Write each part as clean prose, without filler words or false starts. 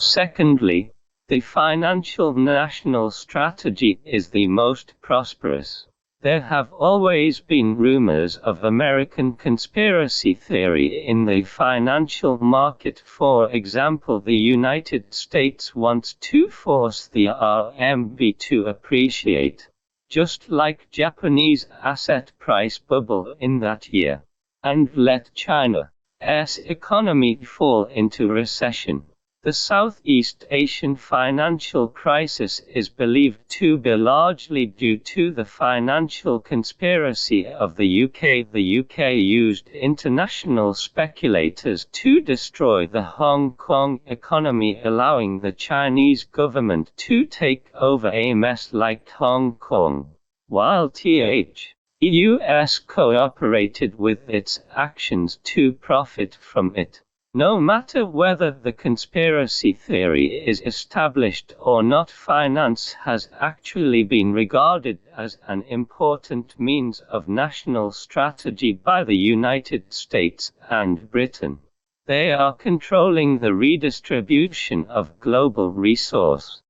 Secondly, the financial national strategy is the most prosperous. There have always been rumors of American conspiracy theory in the financial market. For example, the United States wants to force the RMB to appreciate, just like Japanese asset price bubble in that year, and let China's economy fall into recession. The Southeast Asian financial crisis is believed to be largely due to the financial conspiracy of the UK. The UK used international speculators to destroy the Hong Kong economy, allowing the Chinese government to take over a mess like Hong Kong, while the US cooperated with its actions to profit from it. No matter whether the conspiracy theory is established or not, finance has actually been regarded as an important means of national strategy by the United States and Britain. They are controlling the redistribution of global resources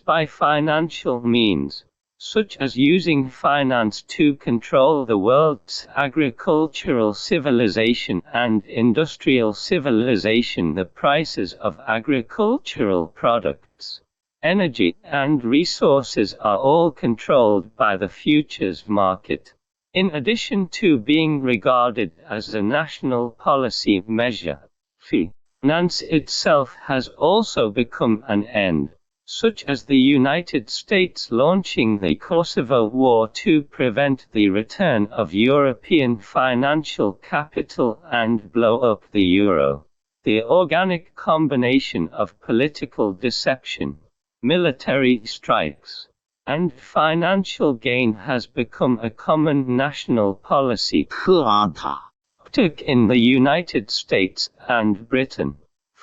by financial means, such as using finance to control the world's agricultural civilization and industrial civilization. The prices of agricultural products, energy, and resources are all controlled by the futures market. In addition to being regarded as a national policy measure, finance itself has also become an end, such as the United States launching the Kosovo War to prevent the return of European financial capital and blow up the euro. The organic combination of political deception, military strikes, and financial gain has become a common national policy in the United States and Britain.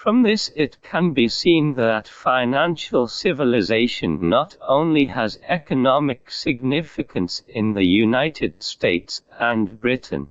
From this it can be seen that financial civilization not only has economic significance in the United States and Britain,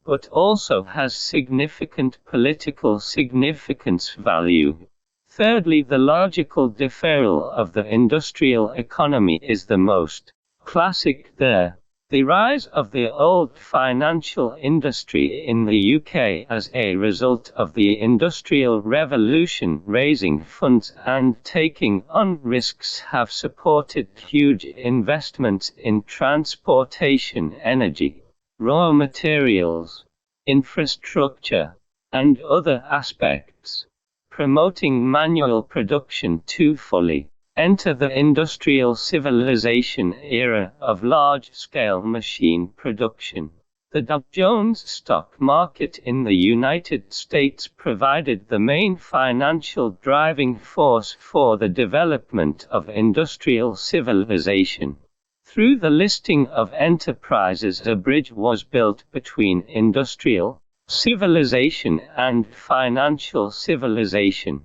but also has significant political significance value. Thirdly, the logical deferral of the industrial economy is the most classic there. The rise of the old financial industry in the UK as a result of the Industrial Revolution, raising funds and taking on risks, have supported huge investments in transportation, energy, raw materials, infrastructure, and other aspects, promoting manual production to fully enter the industrial civilization era of large-scale machine production. The Dow Jones stock market in the United States provided the main financial driving force for the development of industrial civilization. Through the listing of enterprises, a bridge was built between industrial civilization and financial civilization.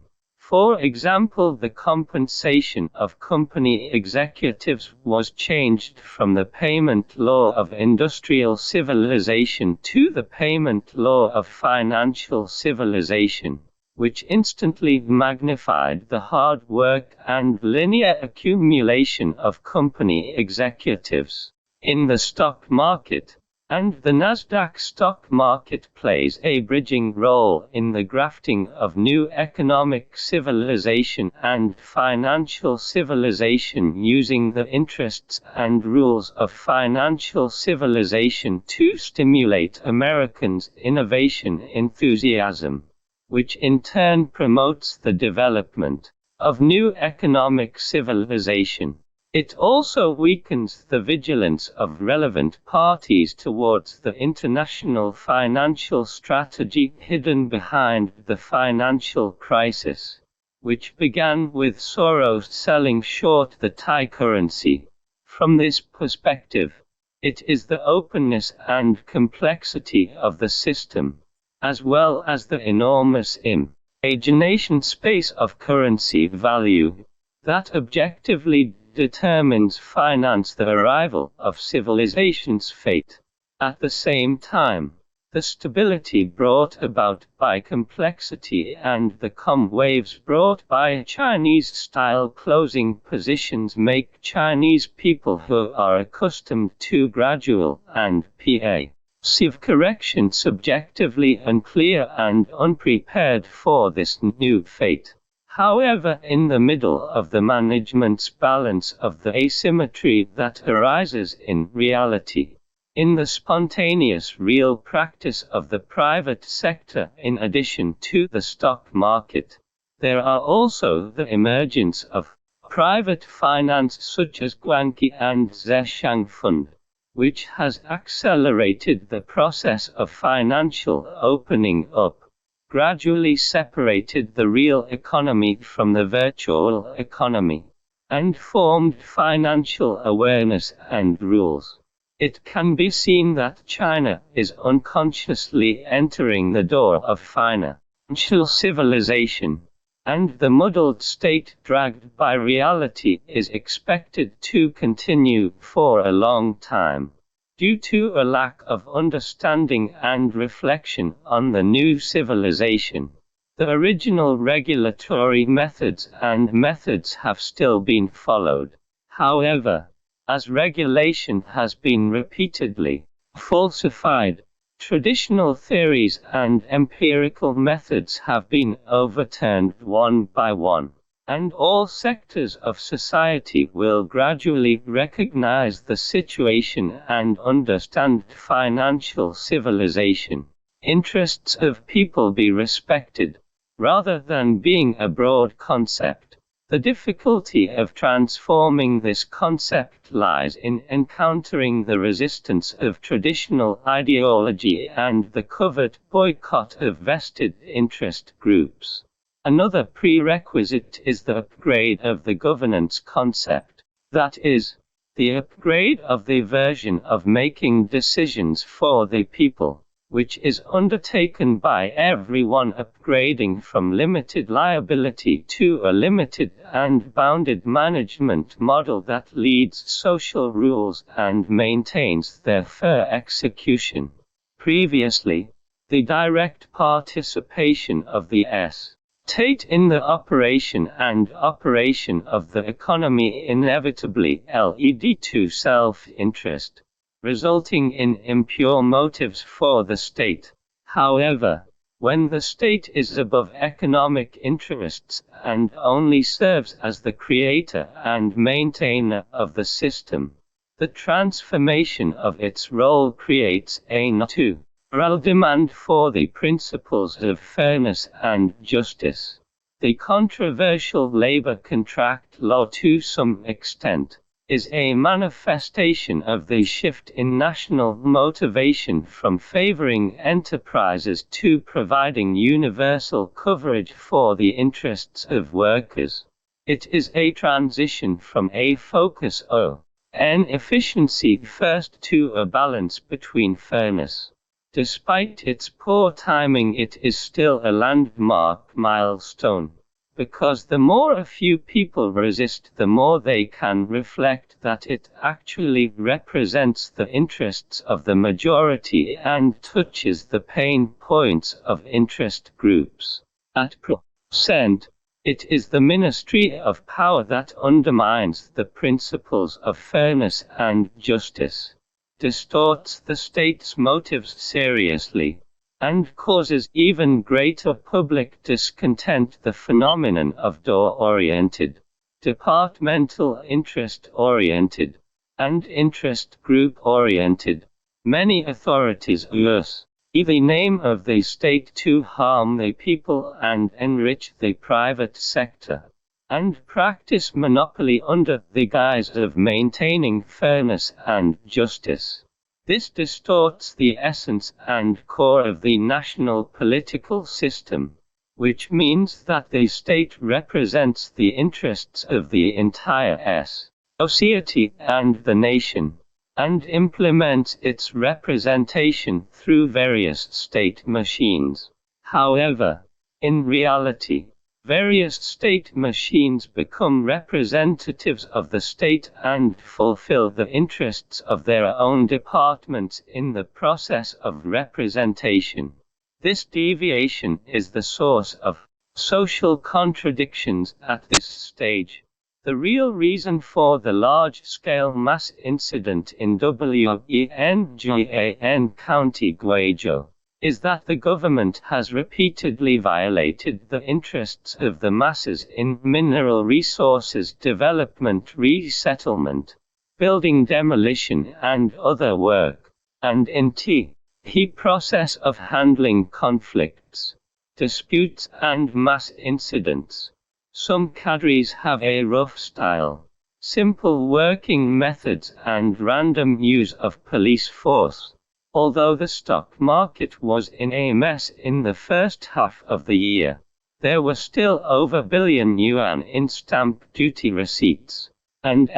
For example, the compensation of company executives was changed from the payment law of industrial civilization to the payment law of financial civilization, which instantly magnified the hard work and linear accumulation of company executives in the stock market. And the Nasdaq stock market plays a bridging role in the grafting of new economic civilization and financial civilization, using the interests and rules of financial civilization to stimulate Americans' innovation enthusiasm, which in turn promotes the development of new economic civilization. It also weakens the vigilance of relevant parties towards the international financial strategy hidden behind the financial crisis, which began with Soros selling short the Thai currency. From this perspective, it is the openness and complexity of the system, as well as the enormous imagination space of currency value, that objectively determines finance, the arrival of civilization's fate. At the same time, The stability brought about by complexity and the calm waves brought by Chinese-style closing positions make Chinese people who are accustomed to gradual and passive correction subjectively unclear and unprepared for this new fate. However, in the middle of the management's balance of the asymmetry that arises in reality, in the spontaneous real practice of the private sector in addition to the stock market, there are also the emergence of private finance such as Guanqi and Zhejiang Fund, which has accelerated the process of financial opening up, gradually separated the real economy from the virtual economy, and formed financial awareness and rules. It can be seen that China is unconsciously entering the door of financial civilization, and the muddled state dragged by reality is expected to continue for a long time, due to a lack of understanding and reflection on the new civilization. The original regulatory methods have still been followed. However, as regulation has been repeatedly falsified, traditional theories and empirical methods have been overturned one by one, and all sectors of society will gradually recognize the situation and understand financial civilization. Interests of people be respected, rather than being a broad concept. The difficulty of transforming this concept lies in encountering the resistance of traditional ideology and the covert boycott of vested interest groups. Another prerequisite is the upgrade of the governance concept, that is, the upgrade of the version of making decisions for the people, which is undertaken by everyone, upgrading from limited liability to a limited and bounded management model that leads social rules and maintains their fair execution. Previously, the direct participation of the state in the operation of the economy inevitably led to self-interest, resulting in impure motives for the state. However, when the state is above economic interests and only serves as the creator and maintainer of the system, the transformation of its role creates a natural demand for the principles of fairness and justice. The controversial labor contract law, to some extent, is a manifestation of the shift in national motivation from favoring enterprises to providing universal coverage for the interests of workers. It is a transition from a focus on efficiency first to a balance between fairness. Despite its poor timing, it is still a landmark milestone, because the more a few people resist, the more they can reflect that it actually represents the interests of the majority and touches the pain points of interest groups. At present, it is the Ministry of Power that undermines the principles of fairness and justice, distorts the state's motives seriously, and causes even greater public discontent. The phenomenon of door-oriented, departmental interest-oriented, and interest group-oriented. Many authorities use the name of the state to harm the people and enrich the private sector, and practice monopoly under the guise of maintaining fairness and justice. This distorts the essence and core of the national political system, which means that the state represents the interests of the entire society and the nation, and implements its representation through various state machines. However, in reality, Various state machines become representatives of the state and fulfill the interests of their own departments in the process of representation. This deviation is the source of social contradictions at this stage. The real reason for the large-scale mass incident in Wengan County, Guizhou, is that the government has repeatedly violated the interests of the masses in mineral resources development, resettlement, building demolition and other work, and in the process of handling conflicts, disputes and mass incidents. Some cadres have a rough style, simple working methods and random use of police force. Although the stock market was in a mess in the first half of the year, there were still over billion yuan in stamp duty receipts, and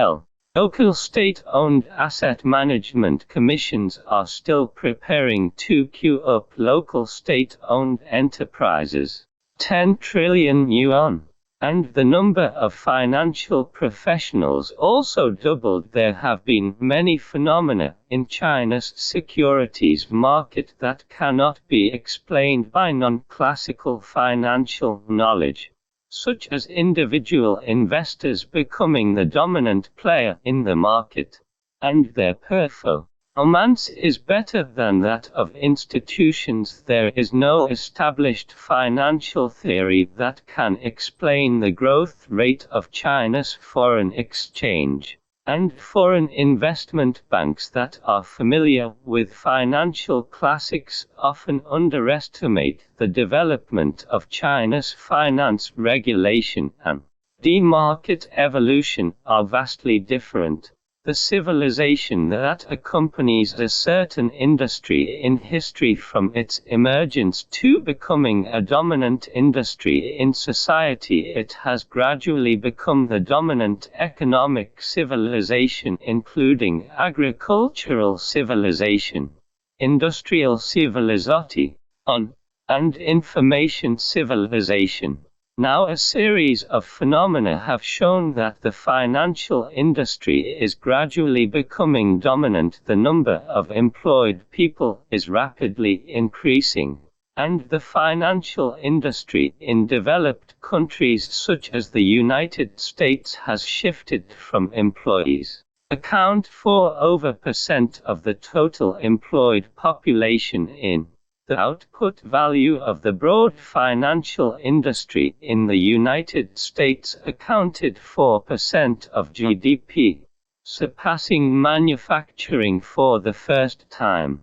local state-owned asset management commissions are still preparing to queue up local state-owned enterprises. 10 trillion yuan. And the number of financial professionals also doubled. There have been many phenomena in China's securities market that cannot be explained by non-classical financial knowledge, such as individual investors becoming the dominant player in the market, and their performance is better than that of institutions. There is no established financial theory that can explain the growth rate of China's foreign exchange, and foreign investment banks that are familiar with financial classics often underestimate the development of China's finance regulation and the market evolution are vastly different. The civilization that accompanies a certain industry in history from its emergence to becoming a dominant industry in society, it has gradually become the dominant economic civilization, including agricultural civilization, industrial civilization, and information civilization. Now a series of phenomena have shown that the financial industry is gradually becoming dominant. The number of employed people is rapidly increasing, and the financial industry in developed countries such as the United States has shifted from employees account for over % of the total employed population in the output value of the broad financial industry in the United States accounted for % of GDP, surpassing manufacturing for the first time.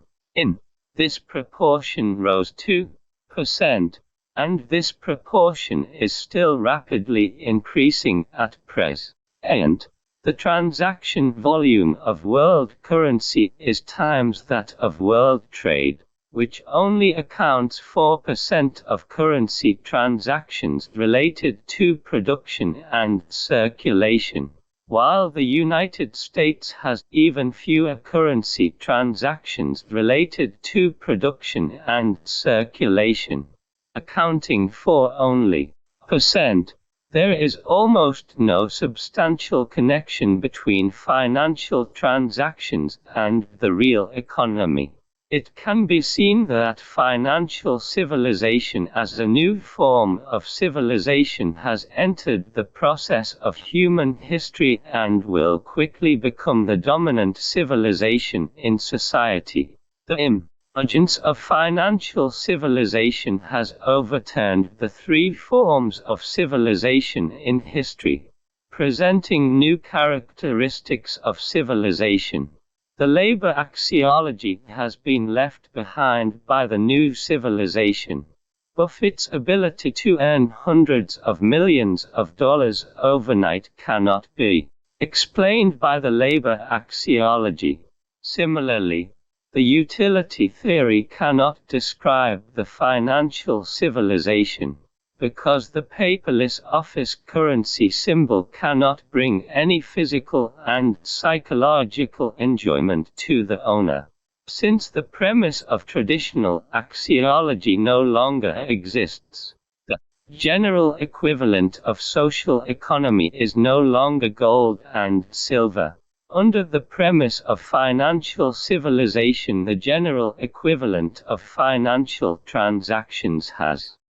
This proportion rose 2%, and this proportion is still rapidly increasing at present. The transaction volume of world currency is times that of world trade, which only accounts for % of currency transactions related to production and circulation, while the United States has even fewer currency transactions related to production and circulation, accounting for only %. There is almost no substantial connection between financial transactions and the real economy. It can be seen that financial civilization as a new form of civilization has entered the process of human history and will quickly become the dominant civilization in society. The emergence of financial civilization has overturned the three forms of civilization in history, presenting new characteristics of civilization. The labor axiology has been left behind by the new civilization. Buffett's ability to earn hundreds of millions of dollars overnight cannot be explained by the labor axiology. Similarly, the utility theory cannot describe the financial civilization, because the paperless office currency symbol cannot bring any physical and psychological enjoyment to the owner. Since the premise of traditional axiology no longer exists, the General equivalent of social economy is no longer gold and silver. Under the premise of financial civilization, the general equivalent of financial transactions has